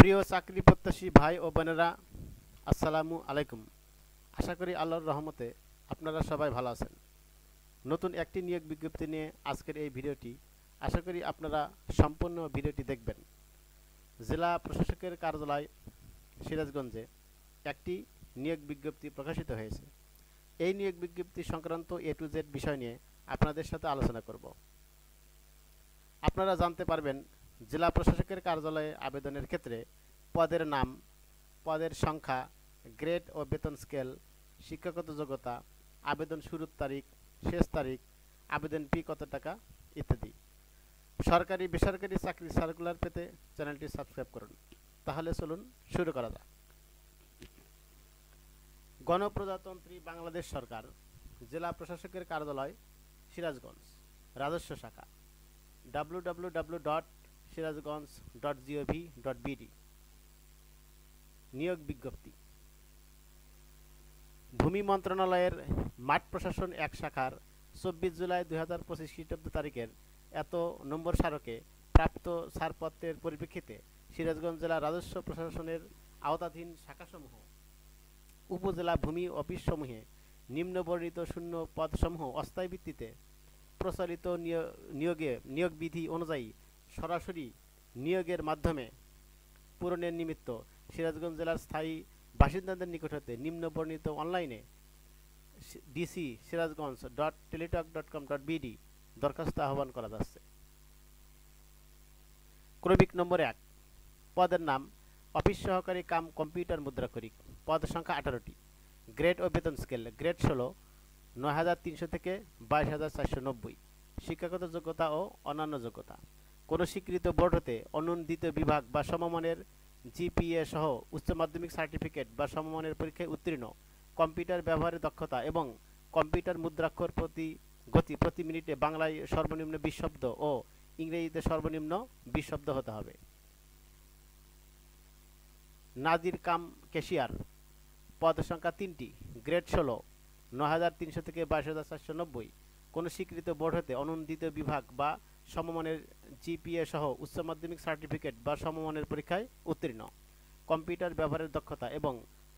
প্রিয় চাকরি প্রত্যাশী ভাই ও বোনেরা, আসসালামু আলাইকুম। আশা করি আল্লাহর রহমতে আপনারা সবাই ভালো আছেন। নতুন একটি নিয়োগ বিজ্ঞপ্তি নিয়ে আজকের এই ভিডিওটি। আশা করি আপনারা সম্পূর্ণ ভিডিওটি দেখবেন। জেলা প্রশাসকের কার্যালয় সিরাজগঞ্জে একটি নিয়োগ বিজ্ঞপ্তি প্রকাশিত হয়েছে। এই নিয়োগ বিজ্ঞপ্তি সংক্রান্ত A to Z বিষয় নিয়ে আপনাদের সাথে আলোচনা করব। আপনারা জানতে পারবেন জেলা প্রশাসকের কার্যালয়ে আবেদনের ক্ষেত্রে পদের নাম, পদের সংখ্যা, গ্রেড ও বেতন স্কেল, শিক্ষাগত যোগ্যতা, আবেদন শুরুর তারিখ, শেষ তারিখ, আবেদন ফি কত টাকা ইত্যাদি। সরকারি বেসরকারি চাকরির সার্কুলার পেতে চ্যানেলটি সাবস্ক্রাইব করুন। তাহলে চলুন শুরু করা যাক। গণপ্রজাতন্ত্রী বাংলাদেশ সরকার, জেলা প্রশাসকের কার্যালয় সিরাজগঞ্জ, রাজস্ব শাখা, www.sirajganj.gov.bd। নিয়োগ বিজ্ঞপ্তি। ভূমি মন্ত্রণালয়ের মাঠ প্রশাসন এক শাখার 24 জুলাই 2025 খ্রিস্টাব্দ তারিখের এত নম্বর স্মারকে প্রাপ্ত ছাড়পত্রের পরিপ্রেক্ষিতে সিরাজগঞ্জ জেলা রাজস্ব প্রশাসনের আওতাধীন শাখাসমূহ উপজেলা ভূমি অফিসসমূহে নিম্নবর্ণিত শূন্য পদসমূহ অস্থায়ী ভিত্তিতে প্রচলিত নিয়োগ বিধি অনুযায়ী সরাসরি নিয়োগের মাধ্যমে পূরণের নিমিত্ত সিরাজগঞ্জ জেলার স্থায়ী বাসিন্দাদের নিকট হতে নিম্নবর্ণিত অনলাইনে dc-sirajganj.teletalk.com.bd দরখাস্ত আহ্বান করা যাচ্ছে। ক্রমিক নম্বর 1, পদের নাম অফিস সহকারী কাম কম্পিউটার মুদ্রাক্ষরিক, পদ সংখ্যা 18টি, গ্রেড ও বেতন স্কেল, গ্রেড 16 9,300 থেকে 22,490, শিক্ষাগত যোগ্যতা ও অন্যান্য যোগ্যতা। কোনো স্বীকৃত বোর্ড হতে অনুমোদিত বিভাগ বা সমমানের জিপিএ সহ উচ্চ মাধ্যমিক সার্টিফিকেট বা সমমানের পরীক্ষায় উত্তীর্ণ, কম্পিউটার ব্যবহারের দক্ষতা এবং কম্পিউটার মুদ্রাক্ষর গতি প্রতি মিনিটে বাংলায় সর্বনিম্ন 20 শব্দ ও ইংরেজিতে সর্বনিম্ন 20 শব্দ হতে হবে। নাজির কাম ক্যাশিয়ার, পদ সংখ্যা 3টি, গ্রেড 16 9,300 থেকে 22,490, কোনো স্বীকৃত বোর্ড হতে অনুমোদিত বিভাগ বা সমমানের জিপিএ সহ উচ্চ মাধ্যমিক সার্টিফিকেট বা সমমানের পরীক্ষায় উত্তীর্ণ, কম্পিউটার ব্যবহারের দক্ষতা এবং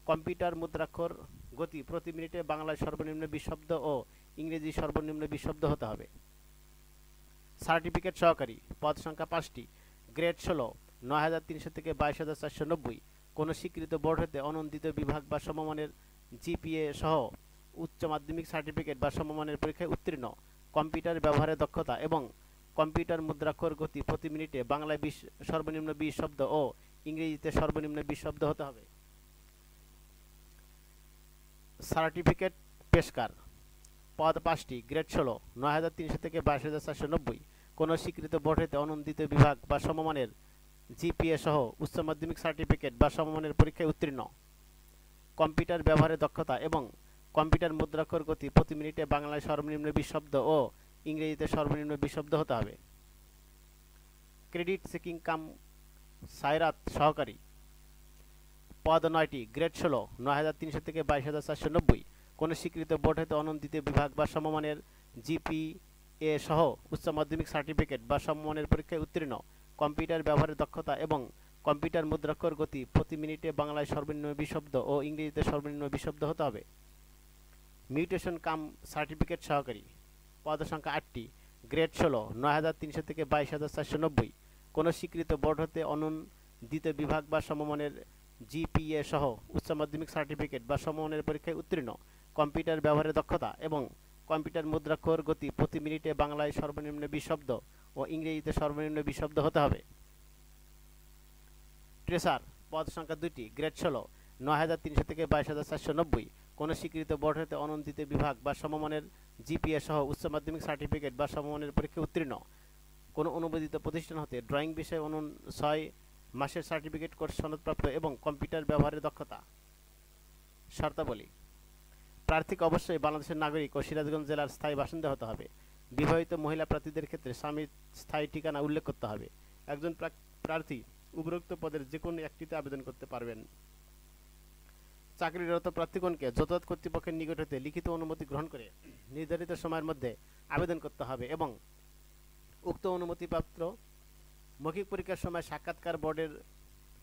কম্পিউটার মুদ্রাক্ষর গতি প্রতি মিনিটে বাংলায় সর্বনিম্ন 20 শব্দ ও ইংরেজি সর্বনিম্ন 20 শব্দ হতে হবে। সার্টিফিকেট সহকারী, পদ সংখ্যা 5টি, গ্রেড 16 9,300 থেকে 22,490, কোনো স্বীকৃত বোর্ড হতে অনুমোদিত বিভাগ বা সমমানের জিপিএ সহ উচ্চ মাধ্যমিক সার্টিফিকেট বা সমমানের পরীক্ষায় উত্তীর্ণ, কম্পিউটার ব্যবহারের দক্ষতা এবং কম্পিউটার মুদ্রাক্ষর গতি প্রতি মিনিটে বাংলায় সর্বনিম্ন 20 শব্দ ও ইংরেজিতে সর্বনিম্ন 20 শব্দ হতে হবে। সার্টিফিকেট পেশকার, পদ 5টি, গ্রেড 16 9,300 থেকে 22,490, কোনো স্বীকৃত বোর্ড হতে অনুমোদিত বিভাগ বা সমমানের জিপিএ সহ উচ্চ মাধ্যমিক সার্টিফিকেট বা সমমানের পরীক্ষায় উত্তীর্ণ, কম্পিউটার ব্যবহারের দক্ষতা এবং কম্পিউটার মুদ্রাক্ষর গতি প্রতি মিনিটে বাংলায় সর্বনিম্ন 20 শব্দ ও ইংরেজিতে সর্বনিম্ন 20 শব্দ হতে হবে। ক্রেডিট চেকিং কাম সাইরাত সহকারী, পদ 9টি, গ্রেড 16 9,300 থেকে 22,490, কোনো স্বীকৃত বোর্ড হতে অনুমোদিত বিভাগ বা সমমানের জিপিএ সহ উচ্চ মাধ্যমিক সার্টিফিকেট বা সমমানের পরীক্ষায় উত্তীর্ণ, কম্পিউটার ব্যবহারের দক্ষতা এবং কম্পিউটার মুদ্রাক্ষর গতি প্রতি মিনিটে বাংলায় সর্বনিম্ন 20 শব্দ ও ইংরেজিতে সর্বনিম্ন 20 শব্দ হতে হবে। মিউটেশন কাম সার্টিফিকেট সহকারী, পদ সংখ্যা 8টি, গ্রেড 16 9,300 থেকে 22,490, কোনো স্বীকৃত বোর্ড হতে অনুমোদিত বিভাগ বা সমমানের জিপিএ সহ উচ্চ মাধ্যমিক সার্টিফিকেট বা সমমানের পরীক্ষায় উত্তীর্ণ, কম্পিউটার ব্যবহারের দক্ষতা এবং কম্পিউটার মুদ্রাক্ষর গতি প্রতি মিনিটে বাংলায় সর্বনিম্ন 20 শব্দ ও ইংরেজিতে সর্বনিম্ন 20 শব্দ হতে হবে। ট্রেসার, পদ সংখ্যা 2টি, গ্রেড 16 9,300 থেকে 22,490, কোনো স্বীকৃত বোর্ড হতে অনুমোদিত বিভাগ বা সমমানের জিপিএ সহ উচ্চ মাধ্যমিক সার্টিফিকেট বা সমমানের পরীক্ষায় উত্তীর্ণ, কোনো অনুমোদিত প্রতিষ্ঠান হতে ড্রয়িং বিষয়ে 6 মাসের সার্টিফিকেট কোর্স সনদপ্রাপ্ত এবং কম্পিউটার ব্যবহারের দক্ষতা। শর্তাবলী: প্রার্থীকে অবশ্যই বাংলাদেশের নাগরিক ও সিরাজগঞ্জ জেলার স্থায়ী বাসিন্দা হতে হবে। বিবাহিত মহিলা প্রার্থীদের ক্ষেত্রে স্বামীর স্থায়ী ঠিকানা উল্লেখ করতে হবে। একজন প্রার্থী উপরোক্ত পদের যে কোনো একটিতে আবেদন করতে পারবেন। চাকরিরত প্রার্থীগণকে যথাযথ কর্তৃপক্ষের নিকট হতে লিখিত অনুমতি গ্রহণ করে নির্ধারিত সময়ের মধ্যে আবেদন করতে হবে এবং উক্ত অনুমতিপত্র মৌখিক পরীক্ষার সময় সাক্ষাৎকার বোর্ডের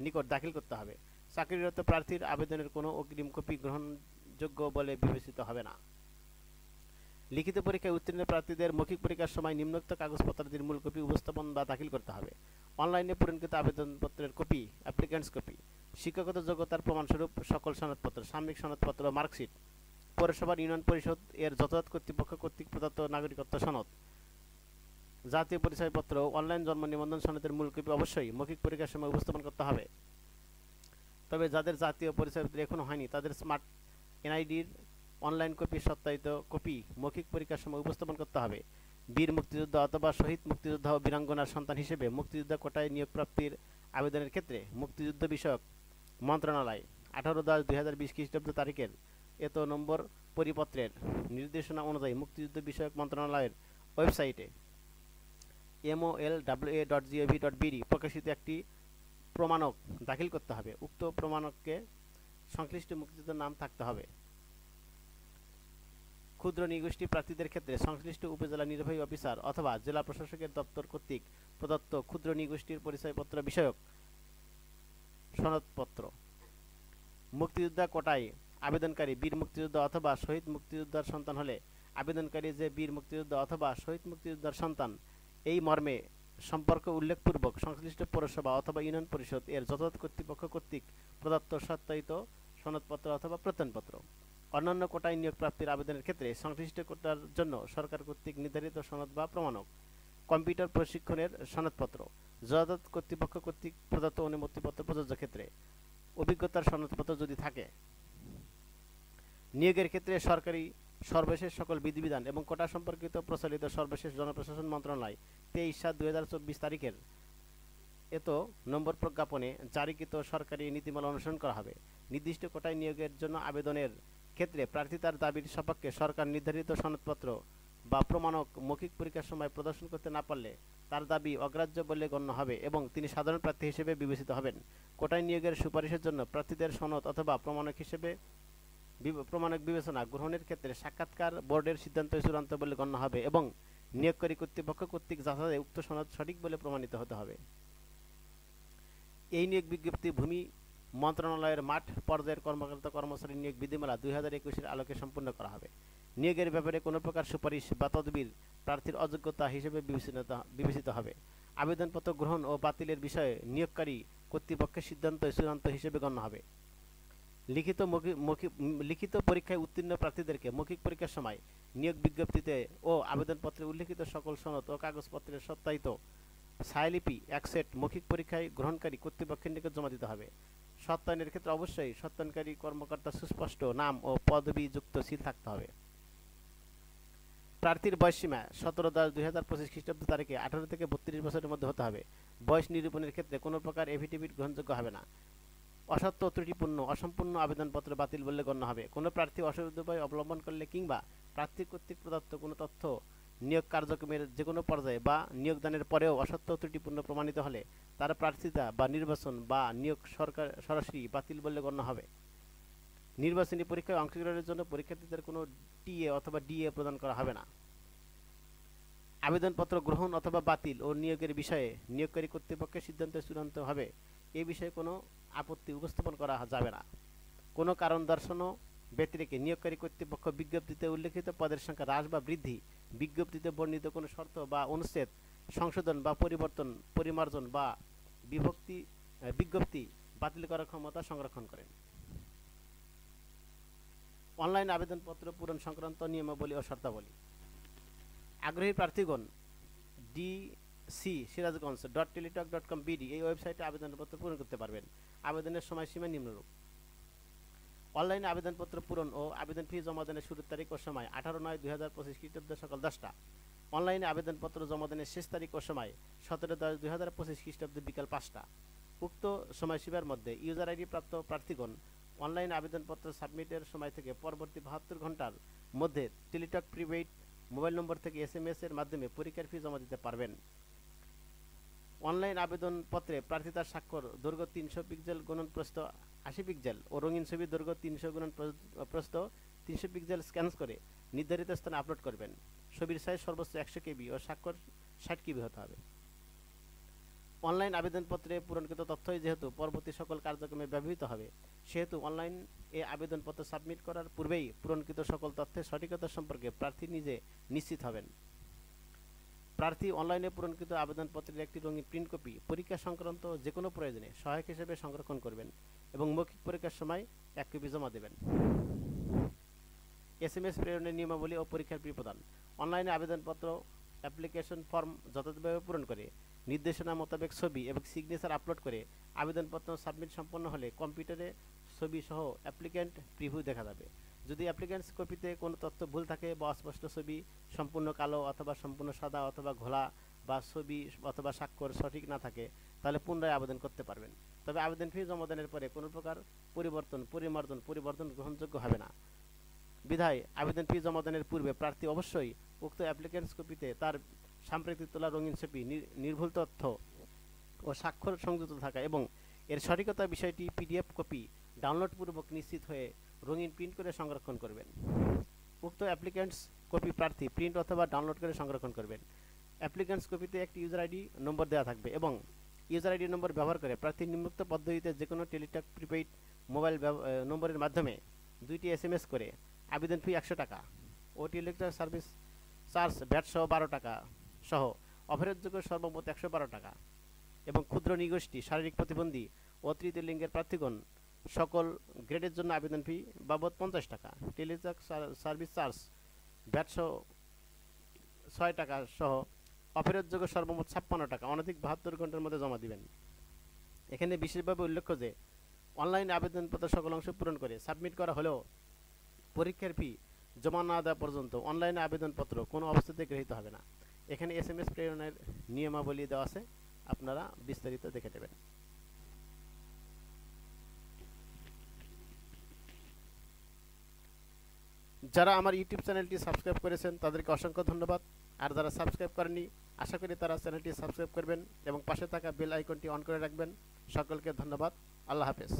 নিকট দাখিল করতে হবে। চাকরিরত প্রার্থীর আবেদনের কোনো অগ্রিম কপি গ্রহণযোগ্য বলে বিবেচিত হবে না। লিখিত পরীক্ষায় উত্তীর্ণ প্রার্থীদের মৌখিক পরীক্ষার সময় নিম্নোক্ত কাগজপত্রাদির মূল কপি উপস্থাপন বা দাখিল করতে হবে: অনলাইনে পূরণকৃত আবেদনপত্রের কপি, অ্যাপ্লিক্যান্টস কপি, শিক্ষাগত যোগ্যতার প্রমাণস্বরূপ সকল সনদপত্র, সাময়িক সনদপত্র, মার্কশিট, পৌরসভার ইউনিয়ন পরিষদ এর যথাযথ কর্তৃপক্ষ কর্তৃক প্রদত্ত নাগরিকত্ব সনদ, জাতীয় পরিচয়পত্র ও অনলাইন জন্ম নিবন্ধন সনদের মূল কপি অবশ্যই মৌখিক পরীক্ষার সময় উপস্থাপন করতে হবে। তবে যাদের জাতীয় পরিচয়পত্র এখনও হয়নি তাদের স্মার্ট এনআইডির অনলাইন কপি সত্যায়িত কপি মৌখিক পরীক্ষার সময় উপস্থাপন করতে হবে। বীর মুক্তিযোদ্ধা অথবা শহীদ মুক্তিযোদ্ধা ও বীরাঙ্গনার সন্তান হিসেবে মুক্তিযোদ্ধা কোটায় নিয়োগ প্রাপ্তির আবেদনের ক্ষেত্রে মুক্তিযুদ্ধ বিষয়ক মন্ত্রণালয় 18/10/2020 খ্রিস্টাব্দ তারিখের এত নম্বর পরিপত্রের নির্দেশনা অনুযায়ী মুক্তিযুদ্ধ বিষয়ক মন্ত্রণালয়ের ওয়েবসাইটে molwa.gov.bd প্রকাশিত একটি প্রমাণক দাখিল করতে হবে। উক্ত প্রমাণকে সংশ্লিষ্ট মুক্তিযোদ্ধার নাম থাকতে হবে। ক্ষুদ্র নৃগোষ্ঠী প্রার্থীদের ক্ষেত্রে সংশ্লিষ্ট উপজেলা নির্বাহী অফিসার অথবা জেলা প্রশাসকের দপ্তর কর্তৃক প্রদত্ত ক্ষুদ্র নৃগোষ্ঠীর পরিচয়পত্র বিষয়ক সনদপত্র। মুক্তিযোদ্ধা কোটায় আবেদনকারী বীর মুক্তিযোদ্ধা অথবা শহীদ মুক্তিযোদ্ধার সন্তান হলে আবেদনকারী যে বীর মুক্তিযোদ্ধা অথবা শহীদ মুক্তিযোদ্ধার সন্তান এই মর্মে সম্পর্ক উল্লেখপূর্বক সংশ্লিষ্ট পৌরসভা অথবা ইউনিয়ন পরিষদ এর যথাযথ কর্তৃপক্ষ কর্তৃক প্রদত্ত সত্যায়িত সনদপত্র অথবা প্রত্যয়নপত্র। অন্যান্য কোটায় নিয়োগ প্রাপ্তির আবেদনের ক্ষেত্রে সংশ্লিষ্ট কোটার জন্য সরকার কর্তৃক নির্ধারিত সনদ বা প্রমাণক, কম্পিউটার প্রশিক্ষণের সনদপত্র, যথাযথ কর্তৃপক্ষ কর্তৃক প্রদত্ত অনুমতিপত্র প্রযোজ্য ক্ষেত্রে, অভিজ্ঞতার সনদপত্র যদি থাকে। নিয়োগের ক্ষেত্রে সরকারি সর্বশেষ সকল বিধিবিধান এবং কোটা সম্পর্কিত প্রচলিত সর্বশেষ জনপ্রশাসন মন্ত্রণালয় 23/7/2024 তারিখের এত নম্বর প্রজ্ঞাপনে জারিকৃত সরকারি নীতিমালা অনুসরণ করা হবে। নির্দিষ্ট কোটায় নিয়োগের জন্য আবেদনের ক্ষেত্রে প্রার্থী তার দাবির সপক্ষে সরকার নির্ধারিত সনদপত্র বা প্রমাণক মৌখিক পরীক্ষার সময় প্রদর্শন করতে না পারলে তার দাবি অগ্রাহ্য বলে গণ্য হবে এবং তিনি সাধারণ প্রার্থী হিসেবে বিবেচিত হবেন। কোটায় নিয়োগের সুপারিশের জন্য প্রার্থীদের সনদ অথবা প্রমাণক বিবেচনা গ্রহণের ক্ষেত্রে সাক্ষাৎকার বোর্ডের সিদ্ধান্ত চূড়ান্ত বলে গণ্য হবে এবং নিয়োগকারী কর্তৃপক্ষ কর্তৃক যাচাইয়ে উক্ত সনদ সঠিক বলে প্রমাণিত হতে হবে। এই নিয়োগ বিজ্ঞপ্তি ভূমি মন্ত্রণালয়ের মাঠ পর্যায়ের কর্মকর্তা কর্মচারী নিয়োগ বিধিমালা 2021-এর আলোকে সম্পন্ন করা হবে। নিয়োগের ব্যাপারে কোনো প্রকার সুপারিশ বা তদবির প্রার্থীর অযোগ্যতা হিসেবে বিবেচিত হবে। আবেদনপত্র গ্রহণ ও বাতিলের বিষয়ে নিয়োগকারী কর্তৃপক্ষের সিদ্ধান্ত চূড়ান্ত হিসেবে গণ্য হবে। লিখিত পরীক্ষায় উত্তীর্ণ প্রার্থীদেরকে মৌখিক পরীক্ষার সময় নিয়োগ বিজ্ঞপ্তিতে ও আবেদনপত্রে উল্লেখিত সকল সনদ ও কাগজপত্রের সত্যায়িত ছায়ালিপি এক সেট মৌখিক পরীক্ষায় গ্রহণকারী কর্তৃপক্ষের নিকট জমা দিতে হবে। সত্যায়নের ক্ষেত্রে অবশ্যই সত্যায়নকারী কর্মকর্তার সুস্পষ্ট নাম ও পদবিযুক্ত সিল থাকতে হবে। প্রার্থীর বয়সসীমা 17/10/2025 খ্রিস্টাব্দ তারিখে 18 থেকে 32 বছরের মধ্যে হতে হবে। বয়স নিরূপণের ক্ষেত্রে কোনো প্রকার এফিডেভিট গ্রহণযোগ্য হবে না। অসত্য ত্রুটিপূর্ণ অসম্পূর্ণ আবেদনপত্র বাতিল বলে গণ্য হবে। কোনো প্রার্থী অসৎ উপায় অবলম্বন করলে কিংবা প্রার্থী কর্তৃক প্রদত্ত কোনো তথ্য নিয়োগ কার্যক্রমের যে কোনো পর্যায়ে বা নিয়োগদানের পরেও অসত্য ত্রুটিপূর্ণ প্রমাণিত হলে তার প্রার্থিতা বা নির্বাচন বা নিয়োগ সরাসরি বাতিল বলে গণ্য হবে। নির্বাচনী পরীক্ষায় অংশগ্রহণের জন্য পরীক্ষার্থীদের কোনো টিএ অথবা ডিএ প্রদান করা হবে না। আবেদনপত্র গ্রহণ অথবা বাতিল ও নিয়োগের বিষয়ে নিয়োগকারী কর্তৃপক্ষের সিদ্ধান্ত চূড়ান্ত হবে। এ বিষয়ে কোনো আপত্তি উপস্থাপন করা যাবে না। কোনো কারণ দর্শানো ব্যতিরেকে নিয়োগকারী কর্তৃপক্ষ বিজ্ঞপ্তিতে উল্লেখিত পদের সংখ্যা হ্রাস বা বৃদ্ধি, বিজ্ঞপ্তিতে বর্ণিত কোনো শর্ত বা অনুচ্ছেদ সংশোধন বা পরিবর্তন, পরিমার্জন বা বিজ্ঞপ্তি বাতিল করার ক্ষমতা সংরক্ষণ করেন। অনলাইন আবেদনপত্র পূরণ সংক্রান্ত নিয়মাবলী ও শর্তাবলী। আগ্রহী প্রার্থীগণ dc-sirazganj.teletalk.com/bd এই ওয়েবসাইটে আবেদনপত্র পূরণ করতে পারবেন। আবেদনের সময়সীমা নিম্নরূপ: অনলাইনে আবেদনপত্র পূরণ ও আবেদন ফি জমা দানের শুরুর তারিখ ও সময় 18/9/2025 খ্রিস্টাব্দ সকাল 10টা। অনলাইনে আবেদনপত্র জমা দানের শেষ তারিখ ও সময় 17/10/2025 খ্রিস্টাব্দ বিকাল 5টা। উক্ত সময়সীমার মধ্যে ইউজার আইডি প্রাপ্ত প্রার্থীগণ অনলাইন আবেদনপত্র সাবমিটের সময় থেকে পরবর্তী 72 ঘন্টার মধ্যে টেলিটক প্রিপেইড মোবাইল নম্বর থেকে SMS এর মাধ্যমে পরীক্ষার ফি জমা দিতে পারবেন। অনলাইন আবেদনপত্রে প্রার্থী তার স্বাক্ষর দৈর্ঘ্য 300 পিক্সেল গুণন প্রস্থ 80 পিক্সেল ও রঙিন ছবি দৈর্ঘ্য 300 গুণন প্রস্থ 300 পিক্সেল স্ক্যান করে নির্ধারিত স্থানে আপলোড করবেন। ছবির সাইজ সর্বোচ্চ 100 KB ও স্বাক্ষর 60 KB হতে হবে। অনলাইন আবেদনপত্রে পূরণকৃত তথ্যই যেহেতু পরবর্তী সকল কার্যক্রমে ব্যবহৃত হবে, সেহেতু অনলাইন আবেদনপত্র সাবমিট করার পূর্বেই পূরণকৃত সকল তথ্যের সঠিকতা সম্পর্কে প্রার্থী নিজে নিশ্চিত হবেন। প্রার্থী অনলাইনে পূরণকৃত আবেদনপত্রের একটি রঙিন প্রিন্ট কপি পরীক্ষা সংক্রান্ত যে কোনো প্রয়োজনে সহায়ক হিসেবে সংরক্ষণ করবেন এবং মৌখিক পরীক্ষার সময় এক কপি জমা দেবেন। SMS প্রেরণের নিয়মাবলী ও পরীক্ষার ফি প্রদান। অনলাইনে আবেদনপত্র অ্যাপ্লিকেশন ফর্ম যথাযথভাবে পূরণ করে নির্দেশনা মোতাবেক ছবি এবং সিগনেচার আপলোড করে আবেদনপত্র সাবমিট সম্পন্ন হলে কম্পিউটারে ছবি সহ অ্যাপ্লিক্যান্ট প্রিভিউ দেখা যাবে। যদি অ্যাপ্লিক্যান্টস কপিতে কোনো তথ্য ভুল থাকে বা অস্পষ্ট ছবি, সম্পূর্ণ কালো অথবা সম্পূর্ণ সাদা অথবা ঘোলা বা ছবি অথবা স্বাক্ষর সঠিক না থাকে, তাহলে পুনরায় আবেদন করতে পারবেন। তবে আবেদন ফি জমাদানের পরে কোনো প্রকার পরিবর্তন গ্রহণযোগ্য হবে না। বিধায় আবেদন ফি জমাদানের পূর্বে প্রার্থী অবশ্যই উক্ত অ্যাপ্লিক্যান্টস কপিতে তার সাম্প্রতিক তোলা রঙিন ছবি, নির্ভুল তথ্য ও স্বাক্ষর সংযুক্ত থাকা এবং এর সঠিকতা বিষয়টি PDF কপি ডাউনলোড পূর্বক নিশ্চিত হয়ে রঙিন প্রিন্ট করে সংরক্ষণ করবেন। উক্ত অ্যাপ্লিক্যান্টস কপি প্রার্থী প্রিন্ট অথবা ডাউনলোড করে সংরক্ষণ করবেন। অ্যাপ্লিক্যান্টস কপিতে একটি ইউজার আইডি নম্বর দেওয়া থাকবে এবং ইউজার আইডি নম্বর ব্যবহার করে প্রার্থী নিম্নোক্ত পদ্ধতিতে যে কোনো টেলিটক প্রিপেইড মোবাইল নম্বরের মাধ্যমে 2টি SMS করে আবেদন ফি 100 টাকা ও টেলিটক সার্ভিস চার্জ ভ্যাট সহ 12 টাকা সহ অফেরতযোগ্য সর্বমোট 112 টাকা এবং ক্ষুদ্র নিগোষ্ঠী, শারীরিক প্রতিবন্ধী ও তৃতীয় লিঙ্গের প্রার্থীগণ সকল গ্রেডের জন্য আবেদন ফি বাবদ 50 টাকা, টেলিটক সার্ভিস চার্জ ভ্যাট সহ 6 টাকা সহ অফেরতযোগ্য সর্বমোট 56 টাকা অনধিক 72 ঘন্টার মধ্যে জমা দিবেন। এখানে বিশেষভাবে উল্লেখ্য যে অনলাইন আবেদনপত্র সকল অংশ পূরণ করে সাবমিট করা হলেও পরীক্ষার ফি জমা না দেওয়া পর্যন্ত অনলাইনে আবেদনপত্র কোনো অবস্থাতে গৃহীত হবে না। এখানে SMS প্রেরণের নিয়মাবলী দেওয়া আছে, আপনারা বিস্তারিত দেখে নেবেন। যারা আমার ইউটিউব চ্যানেলটি সাবস্ক্রাইব করেছেন তাদেরকে অসংখ্য ধন্যবাদ। আর যারা সাবস্ক্রাইব করেননি, আশা করি তারা চ্যানেলটি সাবস্ক্রাইব করবেন এবং পাশে থাকা বেল আইকনটি অন করে রাখবেন। সকলকে ধন্যবাদ। আল্লাহ হাফেজ।